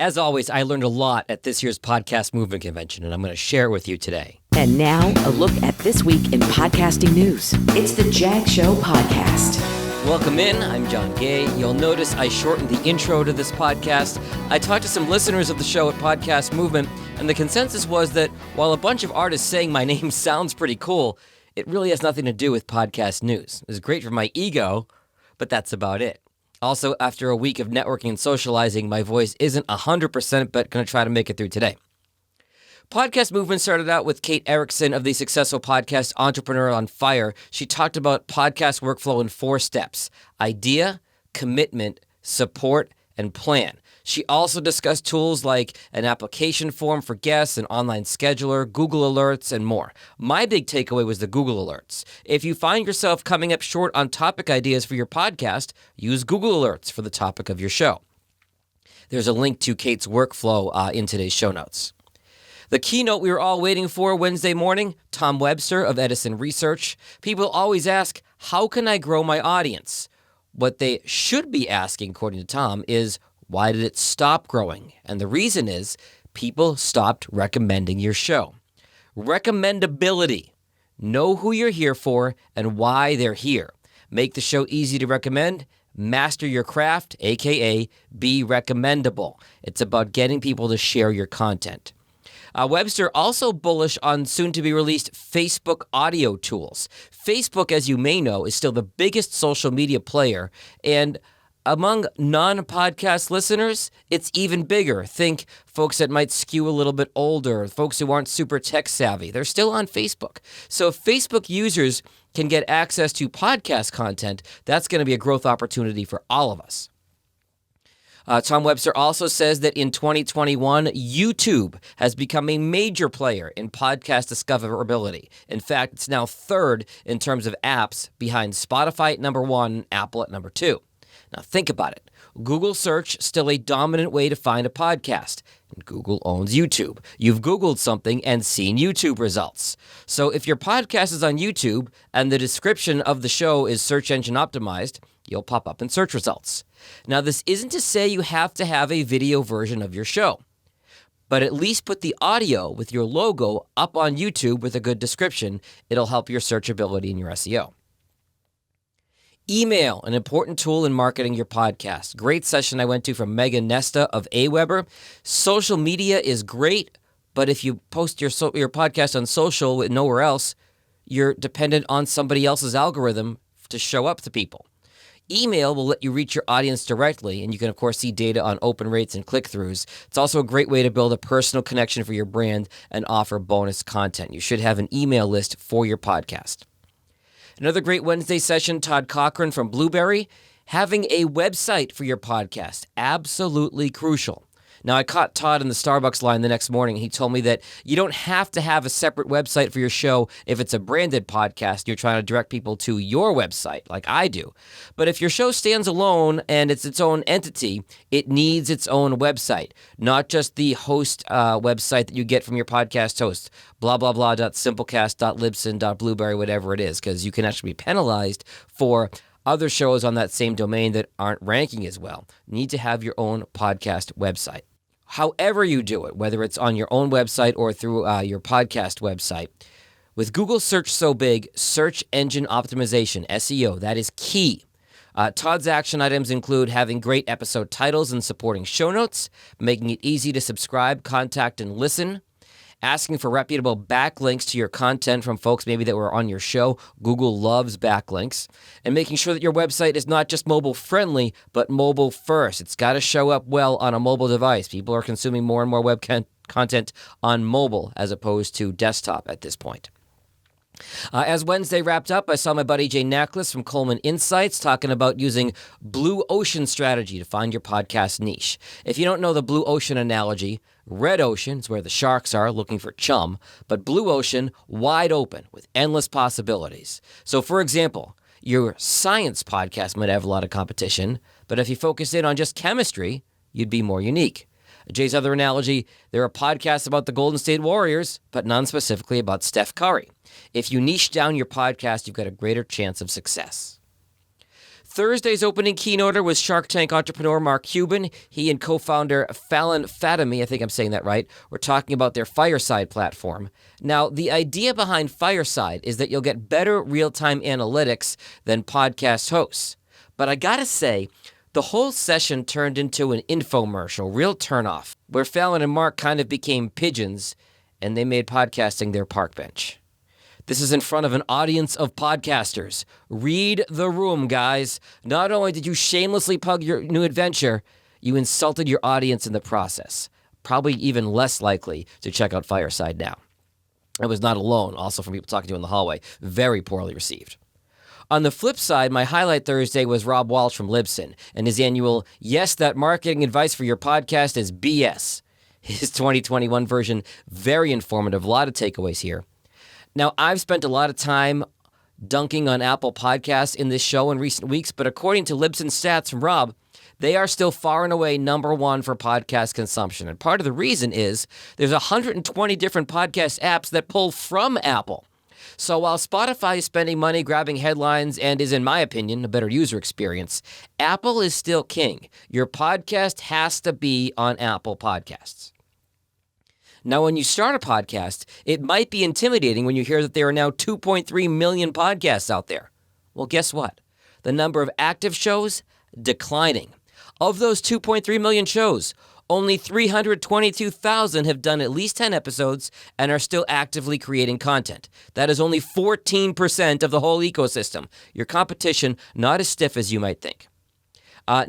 As always, I learned a lot at this year's Podcast Movement Convention, and I'm going to share it with you today. And now, a look at this week in podcasting news. It's the Jag Show podcast. Welcome in. I'm John Gay. You'll notice I shortened the intro to this podcast. I talked to some listeners of the show at Podcast Movement, and the consensus was that while a bunch of artists saying my name sounds pretty cool, it really has nothing to do with podcast news. It's great for my ego, but that's about it. Also, after a week of networking and socializing, my voice isn't 100%, but going to try to make it through today. Podcast Movement started out with Kate Erickson of the successful podcast Entrepreneur on Fire. She talked about podcast workflow in 4 steps: idea, commitment, support, and plan. She also discussed tools like an application form for guests, an online scheduler, Google Alerts, and more. My big takeaway was the Google Alerts. If you find yourself coming up short on topic ideas for your podcast, use Google Alerts for the topic of your show. There's a link to Kate's workflow in today's show notes. The keynote we were all waiting for Wednesday morning, Tom Webster of Edison Research. People always ask, how can I grow my audience? What they should be asking, according to Tom, is why did it stop growing? And the reason is people stopped recommending your show. Recommendability. Know who you're here for and why they're here. Make the show easy to recommend. Master your craft, aka be recommendable. It's about getting people to share your content. Webster also bullish on soon-to-be-released Facebook audio tools. Facebook, as you may know, is still the biggest social media player, and among non-podcast listeners, it's even bigger. Think folks that might skew a little bit older, folks who aren't super tech-savvy. They're still on Facebook. So if Facebook users can get access to podcast content, that's going to be a growth opportunity for all of us. Tom Webster also says that in 2021, YouTube has become a major player in podcast discoverability. In fact, it's now third in terms of apps, behind Spotify at number 1, Apple at number 2. Now think about it. Google search still a dominant way to find a podcast. And Google owns YouTube. You've Googled something and seen YouTube results. So if your podcast is on YouTube and the description of the show is search engine optimized, you'll pop up in search results. Now this isn't to say you have to have a video version of your show, but at least put the audio with your logo up on YouTube with a good description. It'll help your searchability and your SEO. Email, an important tool in marketing your podcast. Great session I went to from Megan Nesta of Aweber. Social media is great, but if you post your podcast on social with nowhere else, you're dependent on somebody else's algorithm to show up to people. Email will let you reach your audience directly, and you can, of course, see data on open rates and click-throughs. It's also a great way to build a personal connection for your brand and offer bonus content. You should have an email list for your podcast. Another great Wednesday session, Todd Cochran from Blueberry. Having a website for your podcast, absolutely crucial. Now, I caught Todd in the Starbucks line the next morning. He told me that you don't have to have a separate website for your show if it's a branded podcast and you're trying to direct people to your website, like I do. But if your show stands alone and it's its own entity, it needs its own website, not just the host website that you get from your podcast host, blah, blah, blah.simplecast.libsyn.blueberry, whatever it is, because you can actually be penalized for other shows on that same domain that aren't ranking as well. You need to have your own podcast website. However you do it, whether it's on your own website or through your podcast website, with Google search so big, search engine optimization, SEO, that is key. Todd's action items include having great episode titles and supporting show notes, making it easy to subscribe, contact, and listen, asking for reputable backlinks to your content from folks maybe that were on your show. Google loves backlinks. And making sure that your website is not just mobile friendly, but mobile first. It's got to show up well on a mobile device. People are consuming more and more web content on mobile as opposed to desktop at this point. As Wednesday wrapped up, I saw my buddy Jay Nachlis from Coleman Insights talking about using blue ocean strategy to find your podcast niche. If you don't know the blue ocean analogy, red ocean is where the sharks are looking for chum, but blue ocean, wide open with endless possibilities. So for example, your science podcast might have a lot of competition, but if you focus in on just chemistry, you'd be more unique. Jay's other analogy, there are podcasts about the Golden State Warriors, but none specifically about Steph Curry. If you niche down your podcast, you've got a greater chance of success. Thursday's opening keynoter was Shark Tank entrepreneur Mark Cuban. He and co-founder Fallon Fatemi, I think I'm saying that right, were talking about their Fireside platform. Now, the idea behind Fireside is that you'll get better real-time analytics than podcast hosts. But I gotta say, the whole session turned into an infomercial, real turnoff, where Fallon and Mark kind of became pigeons, and they made podcasting their park bench. This is in front of an audience of podcasters. Read the room, guys. Not only did you shamelessly plug your new adventure, you insulted your audience in the process. Probably even less likely to check out Fireside now. I was not alone, also from people talking to in the hallway. Very poorly received. On the flip side, my highlight Thursday was Rob Walsh from Libsyn and his annual, "Yes, that marketing advice for your podcast is BS." His 2021 version, very informative, a lot of takeaways here. Now, I've spent a lot of time dunking on Apple Podcasts in this show in recent weeks, but according to Libsyn stats from Rob, they are still far and away number one for podcast consumption. And part of the reason is there's 120 different podcast apps that pull from Apple. So while Spotify is spending money grabbing headlines and is, in my opinion, a better user experience, Apple is still king. Your podcast has to be on Apple Podcasts. Now, when you start a podcast, it might be intimidating when you hear that there are now 2.3 million podcasts out there. Well, guess what? The number of active shows, declining. Of those 2.3 million shows, only 322,000 have done at least 10 episodes and are still actively creating content. That is only 14% of the whole ecosystem. Your competition, not as stiff as you might think.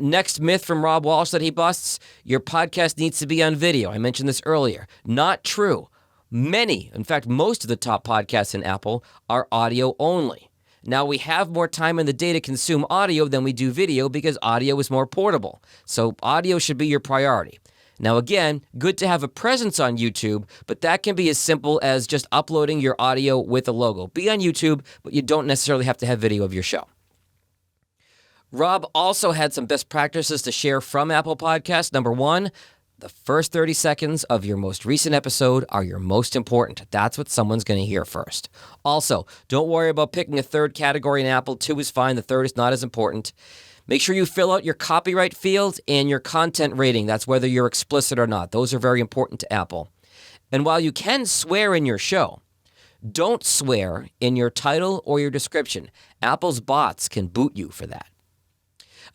Next myth from Rob Walsh that he busts, your podcast needs to be on video. I mentioned this earlier. Not true. Many, in fact, most of the top podcasts in Apple are audio only. Now, we have more time in the day to consume audio than we do video because audio is more portable. So audio should be your priority. Now, again, good to have a presence on YouTube, but that can be as simple as just uploading your audio with a logo. Be on YouTube, but you don't necessarily have to have video of your show. Rob also had some best practices to share from Apple Podcasts. Number one, the first 30 seconds of your most recent episode are your most important. That's what someone's going to hear first. Also, don't worry about picking a third category in Apple. 2 is fine. The third is not as important. Make sure you fill out your copyright field and your content rating. That's whether you're explicit or not. Those are very important to Apple. And while you can swear in your show, don't swear in your title or your description. Apple's bots can boot you for that.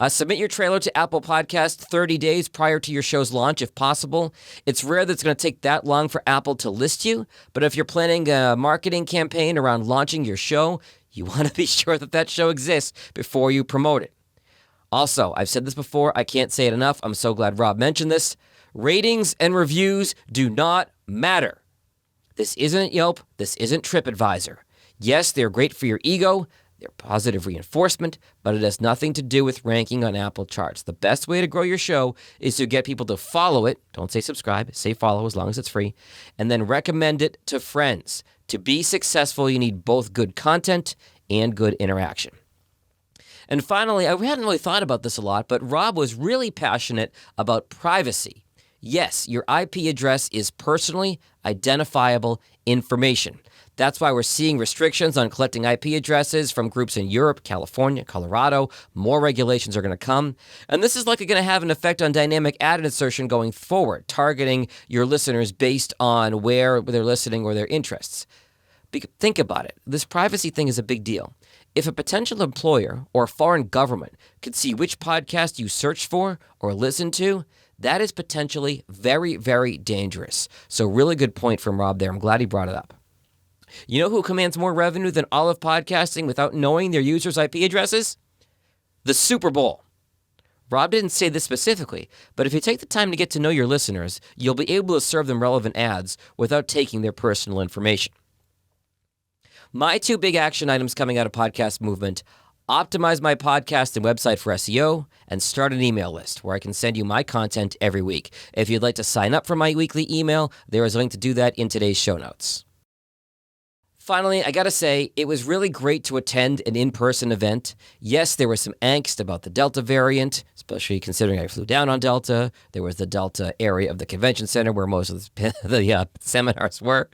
Submit your trailer to Apple Podcasts 30 days prior to your show's launch, if possible. It's rare that it's going to take that long for Apple to list you, but if you're planning a marketing campaign around launching your show, you want to be sure that that show exists before you promote it. Also, I've said this before, I can't say it enough. I'm so glad Rob mentioned this. Ratings and reviews do not matter. This isn't Yelp. This isn't TripAdvisor. Yes, they're great for your ego. They're positive reinforcement, but it has nothing to do with ranking on Apple charts. The best way to grow your show is to get people to follow it. Don't say subscribe, say follow as long as it's free, and then recommend it to friends. To be successful, you need both good content and good interaction. And finally, I hadn't really thought about this a lot, but Rob was really passionate about privacy. Yes, your IP address is personally identifiable information. That's why we're seeing restrictions on collecting IP addresses from groups in Europe, California, Colorado. More regulations are going to come. And this is likely going to have an effect on dynamic ad insertion going forward, targeting your listeners based on where they're listening or their interests. Think about it. This privacy thing is a big deal. If a potential employer or a foreign government could see which podcast you search for or listen to, that is potentially very, very dangerous. So really good point from Rob there. I'm glad he brought it up. You know who commands more revenue than all of podcasting without knowing their users' IP addresses? The Super Bowl. Rob didn't say this specifically, but if you take the time to get to know your listeners, you'll be able to serve them relevant ads without taking their personal information. My 2 big action items coming out of Podcast Movement: optimize my podcast and website for SEO, and start an email list where I can send you my content every week. If you'd like to sign up for my weekly email, there is a link to do that in today's show notes. Finally, I gotta say, it was really great to attend an in-person event. Yes, there was some angst about the Delta variant, especially considering I flew down on Delta. There was the Delta area of the convention center where most of the seminars were.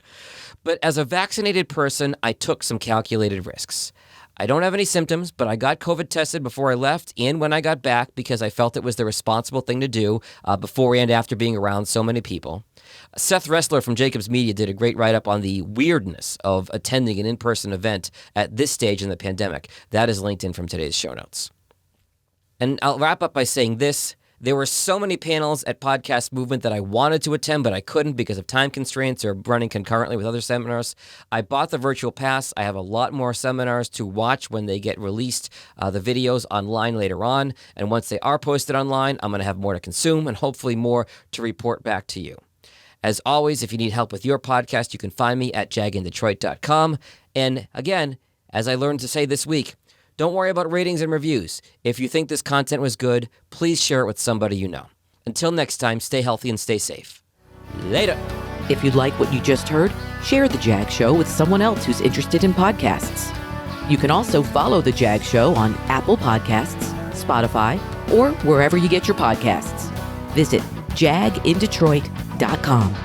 But as a vaccinated person, I took some calculated risks. I don't have any symptoms, but I got COVID tested before I left and when I got back because I felt it was the responsible thing to do before and after being around so many people. Seth Ressler from Jacobs Media did a great write-up on the weirdness of attending an in-person event at this stage in the pandemic. That is linked in from today's show notes. And I'll wrap up by saying this. There were so many panels at Podcast Movement that I wanted to attend, but I couldn't because of time constraints or running concurrently with other seminars. I bought the virtual pass. I have a lot more seminars to watch when they get released, the videos online later on. And once they are posted online, I'm going to have more to consume and hopefully more to report back to you. As always, if you need help with your podcast, you can find me at jagindetroit.com. And again, as I learned to say this week, don't worry about ratings and reviews. If you think this content was good, please share it with somebody you know. Until next time, stay healthy and stay safe. Later. If you like what you just heard, share The Jag Show with someone else who's interested in podcasts. You can also follow The Jag Show on Apple Podcasts, Spotify, or wherever you get your podcasts. Visit jagindetroit.com.